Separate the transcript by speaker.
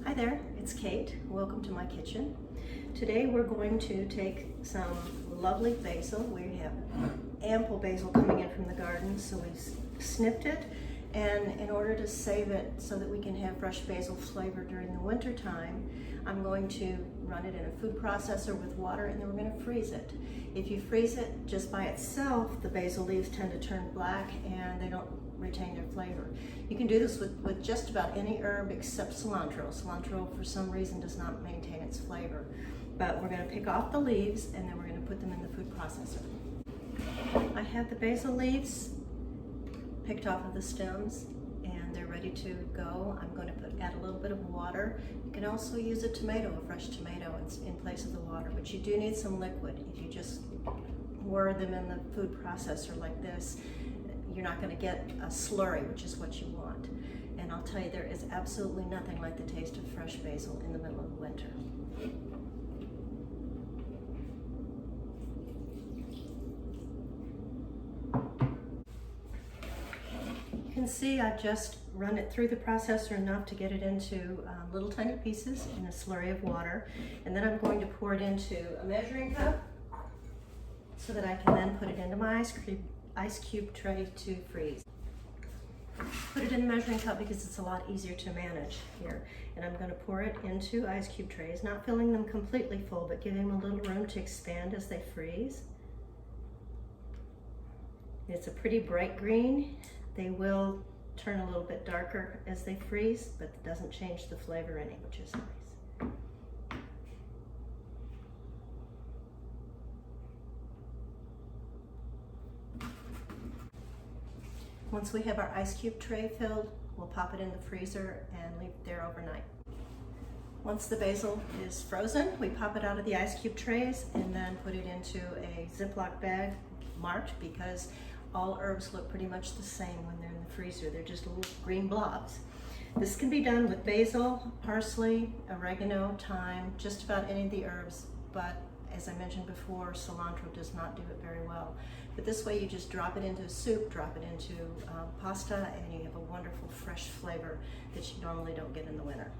Speaker 1: Hi there, it's Kate. Welcome to my kitchen. Today we're going to take some lovely basil. We have ample basil coming in from the garden, so we've snipped it, and in order to save it so that we can have fresh basil flavor during the winter time, I'm going to run it in a food processor with water, and then we're going to freeze it. If you freeze it just by itself, the basil leaves tend to turn black and they don't retain their flavor. You can do this with just about any herb except cilantro. Cilantro, for some reason, does not maintain its flavor. But we're going to pick off the leaves and then we're going to put them in the food processor. I have the basil leaves picked off of the stems and they're ready to go. I'm going to add a little bit of water. You can also use a tomato, a fresh tomato, in place of the water, but you do need some liquid. If you just pour them in the food processor like this, you're not going to get a slurry, which is what you want. And I'll tell you, there is absolutely nothing like the taste of fresh basil in the middle of winter. You can see I've just run it through the processor enough to get it into little tiny pieces in a slurry of water. And then I'm going to pour it into a measuring cup so that I can then put it into my ice cube tray to freeze. Put it in the measuring cup because it's a lot easier to manage here. And I'm going to pour it into ice cube trays, not filling them completely full, but giving them a little room to expand as they freeze. It's a pretty bright green. They will turn a little bit darker as they freeze, but it doesn't change the flavor any, which is nice. Once we have our ice cube tray filled, we'll pop it in the freezer and leave it there overnight. Once the basil is frozen, we pop it out of the ice cube trays and then put it into a Ziploc bag marked, because all herbs look pretty much the same when they're in the freezer. They're just little green blobs. This can be done with basil, parsley, oregano, thyme, just about any of the herbs, but as I mentioned before, cilantro does not do it very well. But this way you just drop it into soup, drop it into pasta, and you have a wonderful fresh flavor that you normally don't get in the winter.